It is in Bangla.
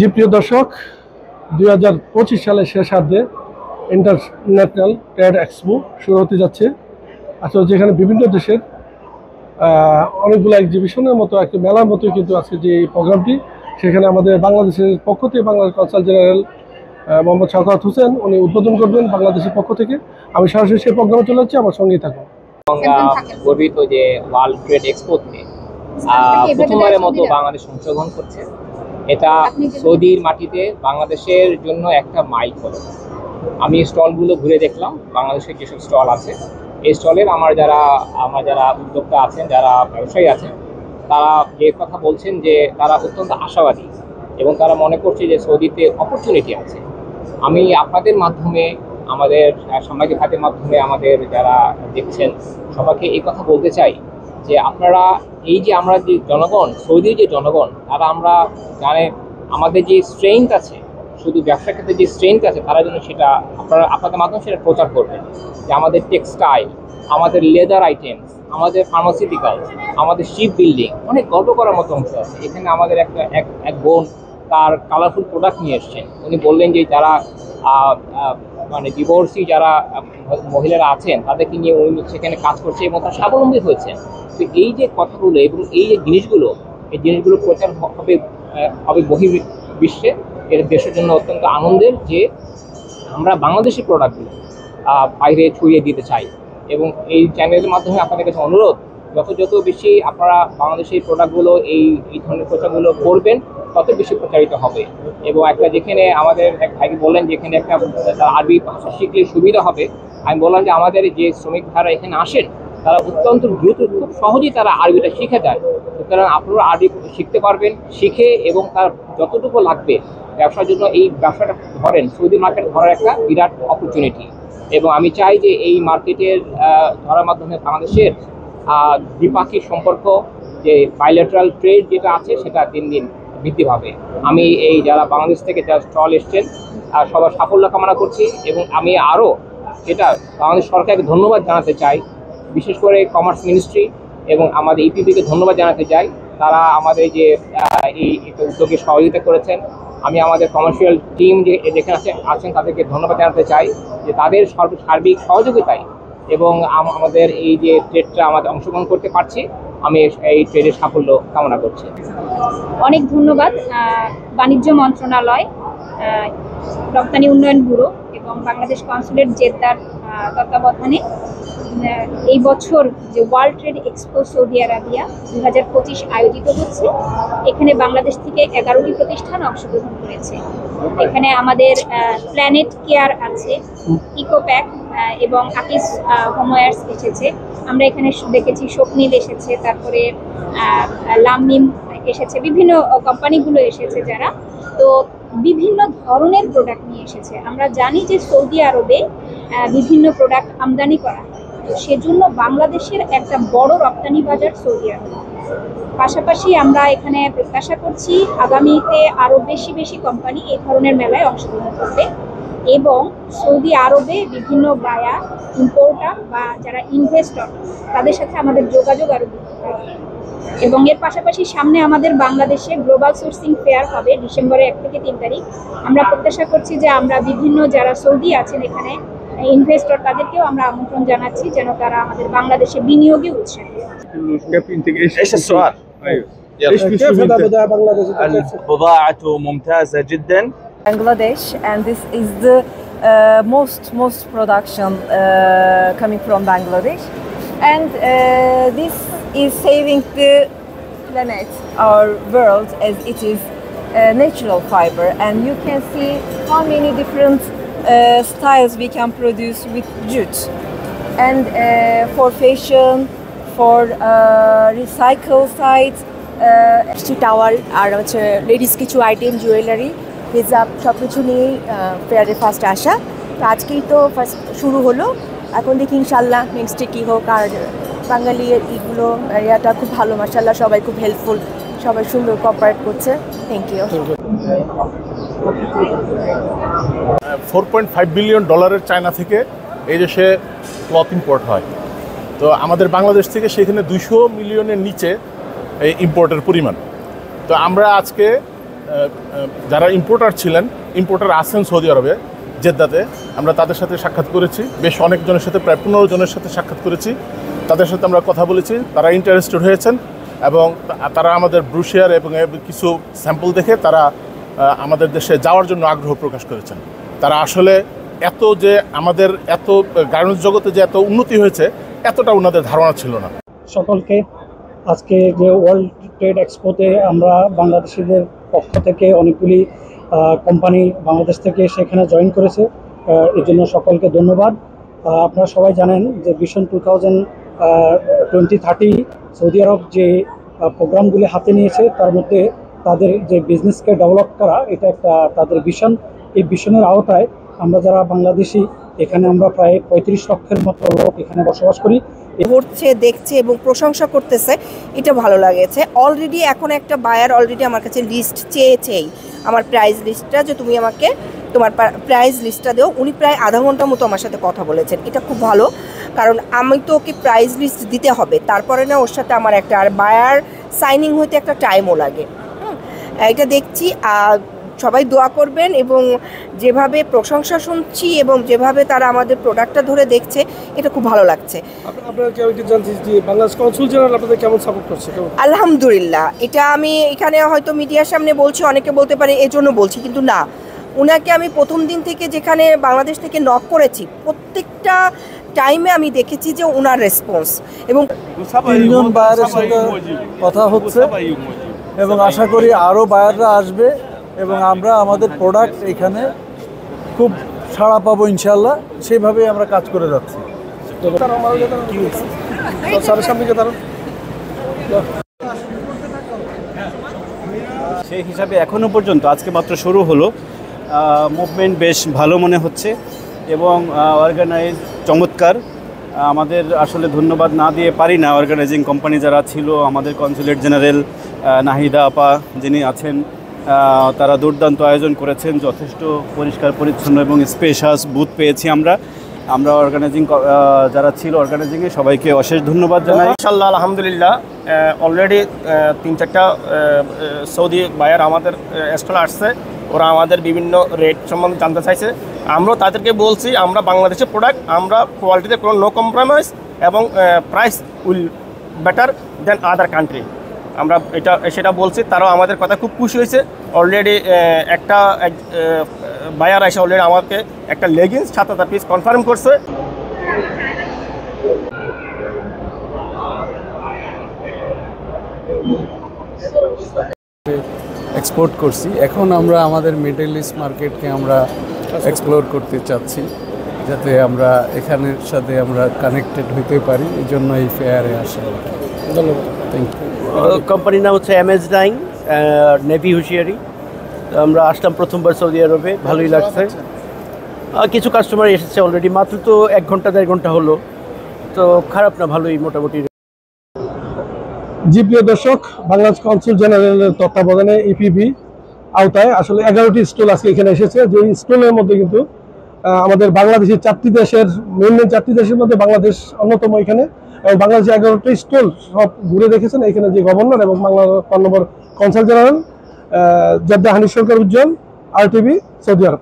জি প্রিয় দর্শক, 2025 সালের শেষার্ধে ইন্টারন্যাশনাল ট্রেড এক্সপো শুরু হতে যাচ্ছে। আসলে যেখানে বিভিন্ন দেশের অনেকগুলো এক্সিবিশনের মতো একটা মেলার মতোই কিন্তু আজকে যে প্রোগ্রামটি, সেখানে আমাদের বাংলাদেশের পক্ষ থেকে বাংলাদেশ কনসাল জেনারেল মোহাম্মদ শওকত হোসেন উনি উদ্বোধন করবেন বাংলাদেশের পক্ষ থেকে। আমি সরাসরি সেই প্রোগ্রামে চলে যাচ্ছি, আমার সঙ্গেই থাকুন। গর্বিত যে ওয়ার্ল্ড ট্রেড এক্সপোতে প্রথমবারের মতো বাংলাদেশ অংশগ্রহণ করছে। এটা সৌদির মাটিতে বাংলাদেশের জন্য একটা মাইলফলক। আমি স্টলগুলো ঘুরে দেখলাম, বাংলাদেশের যেসব স্টল আছে এই স্টলের আমার যারা উদ্যোক্তা আছেন, যারা ব্যবসায়ী আছেন, তারা যে কথা বলছেন যে তারা অত্যন্ত আশাবাদী এবং তারা মনে করছে যে সৌদিতে অপরচুনিটি আছে। আমি আপনাদের মাধ্যমে, আমাদের সামাজিক খাতের মাধ্যমে আমাদের যারা দেখছেন সবাইকে এই কথা বলতে চাই যে আপনারা এই যে আমরা যে জনগণ, সৌদির যে জনগণ, তারা আমরা জানে আমাদের যে স্ট্রেংথ আছে, শুধু ব্যবসার ক্ষেত্রে যে স্ট্রেংথ আছে, তারা যেন সেটা আপনাদের মাধ্যমে সেটা প্রচার করবেন যে আমাদের টেক্সটাইল, আমাদের লেদার আইটেমস, আমাদের ফার্মাসিউটিক্যালস, আমাদের শিপ বিল্ডিং, অনেক গর্ব করার মতো অংশ আছে এখানে। আমাদের এক বোন তার কালারফুল প্রোডাক্ট নিয়ে এসছেন। উনি বললেন যে যারা মানে ডিভোর্সি যারা মহিলারা আছেন তাদেরকে নিয়ে উনি সেখানে কাজ করছে এবং তারা স্বাবলম্বী হয়েছেন। তো এই যে কথাগুলো এবং এই যে জিনিসগুলো প্রচার হবে বহির্বিশ্বে। এটা দেশের জন্য অত্যন্ত আনন্দের যে আমরা বাংলাদেশি প্রোডাক্টগুলো বাইরে ছড়িয়ে দিতে চাই। এবং এই চ্যানেলের মাধ্যমে আপনাদের কাছে অনুরোধ, যত বেশি আপনারা বাংলাদেশি প্রোডাক্টগুলো এই ধরনের প্রচারগুলো করবেন, তত বেশি প্রচারিত হবে। এবং একটা যেখানে আমাদের এক ভাইকে বললেন যেখানে একটা আরবি ভাষা শিখলে সুবিধা হবে, আমি বললাম যে আমাদের যে শ্রমিক ভাইরা এখানে আসেন তারা অত্যন্ত দ্রুত, খুব সহজেই তারা আরবিটা শিখে যায়। সুতরাং আপনারা আরবি শিখতে পারবেন, শিখে এবং তার যতটুকু লাগবে ব্যবসার জন্য এই ব্যবসাটা ধরেন, সৌদি মার্কেট ধরার একটা বিরাট অপরচুনিটি। এবং আমি চাই যে এই মার্কেটের ধরার মাধ্যমে বাংলাদেশের দ্বিপাক্ষিক সম্পর্ক, যে বাইলেটারাল ট্রেড যেটা আছে, সেটা দিন দিন বৃদ্ধি পাবে। আমি এই যারা বাংলাদেশ থেকে যারা স্টল এসছেন সবার সাফল্য কামনা করছি। এবং আমি আরও এটা বাংলাদেশ সরকারকে ধন্যবাদ জানাতে চাই, বিশেষ করে কমার্স মিনিস্ট্রি এবং আমাদের ইপিপিকে ধন্যবাদ জানাতে চাই। তারা আমাদের যে এই উদ্যোগে সহযোগিতা করেছেন। আমি আমাদের কমার্শিয়াল টিম যেখানে আছেন তাদেরকে ধন্যবাদ জানাতে চাই যে তাদের সার্বিক সহযোগিতায় এবং আমাদের এই যে ট্রেডটা আমাদের অংশগ্রহণ করতে পারছি, আমি এই ট্রেডের সাফল্য কামনা করছি। অনেক ধন্যবাদ বাণিজ্য মন্ত্রণালয়, রপ্তানি উন্নয়ন ব্যুরো এবং বাংলাদেশ কনসুলেট জেদ্দার তত্ত্বাবধানে এই বছর যে world trade expo Saudi Arabia 2025 আয়োজিত হচ্ছে। এখানে বাংলাদেশ থেকে 11টি প্রতিষ্ঠান অংশগ্রহণ করেছে। এখানে আমাদের প্ল্যানেট কেয়ার আছে, ইকোপ্যাক এবং আকিস হোমওয়্যার্স এসেছে। আমরা এখানে দেখেছি স্বপ্নিল এসেছে, তারপরে লামমিম এসেছে, বিভিন্ন কোম্পানিগুলো এসেছে যারা, তো বিভিন্ন ধরনের প্রোডাক্ট নিয়ে এসেছে। আমরা জানি যে সৌদি আরবে বিভিন্ন প্রোডাক্ট আমদানি করা হয়, তো সেজন্য বাংলাদেশের একটা বড় রপ্তানি বাজার সৌদি আরব। পাশাপাশি আমরা এখানে প্রত্যাশা করছি আগামীতে আরও বেশি কোম্পানি এই ধরনের মেলায় অংশগ্রহণ করবে এবং সৌদি আরবে বিভিন্ন বায়ার, ইম্পোর্টার বা যারা ইনভেস্টর তাদের সাথে আমাদের যোগাযোগ আরও বৃদ্ধি পাবে। এবং এর পাশাপাশি সামনে আমাদের বাংলাদেশে গ্লোবাল সোর্সিং ফেয়ার হবে ডিসেম্বরের 1 থেকে 3 তারিখ। আমরা প্রত্যাশা করছি যে আমরা বিভিন্ন যারা সৌদি আছেন এখানে ইনভেস্টর, তাদেরকেও আমরা আমন্ত্রণ জানাচ্ছি যেন তারা আমাদের বাংলাদেশে বিনিয়োগে উৎসাহী। البضاعة ممتازة جدا. Bangladesh, and this is the most production coming from Bangladesh, and this is saving the planet, our world, as it is natural fiber, and you can see how many different styles we can produce with jute, and for fashion, for recycle sites, towel আর হচ্ছে লেডিস কিছু আইটেম, জুয়েলারি, হিজাব, সব কিছু নিয়েই ফেয়ারে ফার্স্ট আসা। তো আজকেই তো ফার্স্ট শুরু হলো, এখন দেখি ইনশাল্লাহ নেক্সটে কী হোক। আর বাঙালি এইগুলো এরিয়াটা খুব ভালো, মাশাল্লাহ, সবাই খুব হেল্পফুল, সবাই সুন্দর কোঅপারেট করছে। Thank you. $4.5 বিলিয়ন চায়না থেকে এই দেশে ক্লথ ইম্পোর্ট হয়। তো আমাদের বাংলাদেশ থেকে সেখানে 200 মিলিয়নের নিচে এই ইম্পোর্টের পরিমাণ। তো আমরা আজকে যারা ইম্পোর্টার আছেন সৌদি আরবে জেদ্দাতে, আমরা তাদের সাথে সাক্ষাৎ করেছি। বেশ অনেকজনের সাথে, প্রায় 15 জনের সাথে সাক্ষাৎ করেছি। তাদের সাথে আমরা কথা বলেছি, তারা ইন্টারেস্টেড হয়েছেন এবং তারা আমাদের ব্রুশিয়ার এবং কিছু স্যাম্পল দেখে তারা আমাদের দেশে যাওয়ার জন্য আগ্রহ প্রকাশ করেছেন। তারা আসলে আমাদের গার্মেন্টস জগতে যে এত উন্নতি হয়েছে, এতটা ওনাদের ধারণা ছিল না। সকলকে আজকে যে ওয়ার্ল্ড ট্রেড এক্সপোতে আমরা বাংলাদেশিদের পক্ষ থেকে অনেকগুলি কোম্পানি বাংলাদেশ থেকে সেখানে জয়েন করেছে, এর জন্য সকলকে ধন্যবাদ। আপনারা সবাই জানেন যে ভিশন 2030 সৌদি আরব যে প্রোগ্রামগুলি হাতে নিয়েছে, তার মধ্যে তাদের যে বিজনেসকে ডেভেলপ করা, এটা একটা তাদের ভিশন। এই ভিশনের আওতায় আমরা যারা বাংলাদেশি এখানে, আমরা প্রায় 35 লক্ষের মতো লোক এখানে বসবাস করি। ঘুরছে, দেখছে এবং প্রশংসা করতেছে, এটা ভালো লাগেছে। অলরেডি এখন একটা বায়ার অলরেডি আমার কাছে লিস্ট চেয়েছেই, আমার প্রাইস লিস্টটা, যে তুমি আমাকে তোমার প্রাইস লিস্টটা দেও। উনি প্রায় আধা ঘন্টার মতো আমার সাথে কথা বলেছেন। এটা খুব ভালো, কারণ আমি তো ওকে প্রাইস লিস্ট দিতে হবে, তারপরে না ওর সাথে আমার একটা আর বায়ার সাইনিং হইতে একটা টাইমও লাগে। এটা দেখছি, সবাই দোয়া করবেন এবং যেভাবে প্রশংসা শুনছি এবং যেভাবে তারা আমাদের প্রোডাক্টটা ধরে দেখছে, এটা খুব ভালো লাগছে। আলহামদুলিল্লাহ, এটা আমি এখানে হয়তো মিডিয়ার সামনে বলছি, অনেকে বলতে পারে এজন্য বলছি, কিন্তু না, ওনাকে আমি প্রথম দিন থেকে যেখানে বাংলাদেশ থেকে নক করেছি, প্রত্যেকটা টাইমে আমি দেখেছি যে ওনার রেসপন্স। এবং 3জন বায়ারের সাথে কথা হচ্ছে এবং আশা করি আরও বায়াররা আসবে এবং আমরা আমাদের প্রোডাক্ট এখানে খুব সাড়া পাবো ইনশাল্লাহ। সেইভাবেই আমরা কাজ করে যাচ্ছি। সেই হিসাবে এখনও পর্যন্ত আজকে মাত্র শুরু হলো, মুভমেন্ট বেশ ভালো মনে হচ্ছে এবং অর্গানাইজ চমৎকার। আমাদের আসলে ধন্যবাদ না দিয়ে পারি না অর্গানাইজিং কোম্পানি যারা ছিল, আমাদের কনসুলেট জেনারেল নাহিদা আপা যিনি আছেন, তারা দুর্দান্ত আয়োজন করেছেন, যথেষ্ট পরিষ্কার পরিচ্ছন্ন এবং স্পেশাস বুথ পেয়েছি আমরা অর্গানাইজিং যারা ছিল অর্গানাইজিংয়ে সবাইকে অশেষ ধন্যবাদ জানাই। ইনশাআল্লাহ আলহামদুলিল্লাহ, অলরেডি 3-4টা সৌদি বায়ার আমাদের স্টলে আসছে। ওরা আমাদের বিভিন্ন রেট সম্বন্ধে জানতে চাইছে। আমরা তাদেরকে বলছি আমরা বাংলাদেশের প্রোডাক্ট, আমরা কোয়ালিটিতে কোনো নো কম্প্রোমাইজ এবং price will better then other country, আমরা সেটা বলছি। তারাও আমাদের কথা খুব খুশি হয়েছে। অলরেডি একটা বায়ার এসে অলরেডি আমাকে একটা লেগিংস 7000 পিস কনফার্ম করছে। এক্সপোর্ট করছি, এখন আমরা আমাদের মিডল ইস্ট মার্কেটকে আমরা এক্সপ্লোর করতে চাচ্ছি, যাতে আমরা এখানের সাথে আমরা কানেক্টেড হতে পারি। এই জন্য এই ফেয়ারে আসা। ধন্যবাদ, থ্যাংক ইউ। কোম্পানির নাম হচ্ছে MS9 নেভি হুঁশিয়ারি। আমরা আসলাম প্রথমবার সৌদি আরবে, ভালোই লাগছে। কিছু কাস্টমার এসেছে অলরেডি, মাত্র তো 1 ঘন্টা 1.5 ঘন্টা হলো, তো খারাপ না, ভালোই মোটামুটি। জি প্রিয় দর্শক, বাংলাদেশ কনসুল জেনারেলের তত্ত্বাবধানে ইপিবি আওতায় আসলে 11টি স্টল আজকে এখানে এসেছে। যে স্টলের মধ্যে কিন্তু আমাদের বাংলাদেশের 4টি দেশের, মেন 4টি দেশের মধ্যে বাংলাদেশ অন্যতম। এখানে এবং বাংলাদেশের 11টি স্টল সব ঘুরে দেখেছেন এখানে যে গভর্নর এবং Bangladesh consul general Jeddah Hanif Sarkar Ujjwal, RTV, Saudi আরব।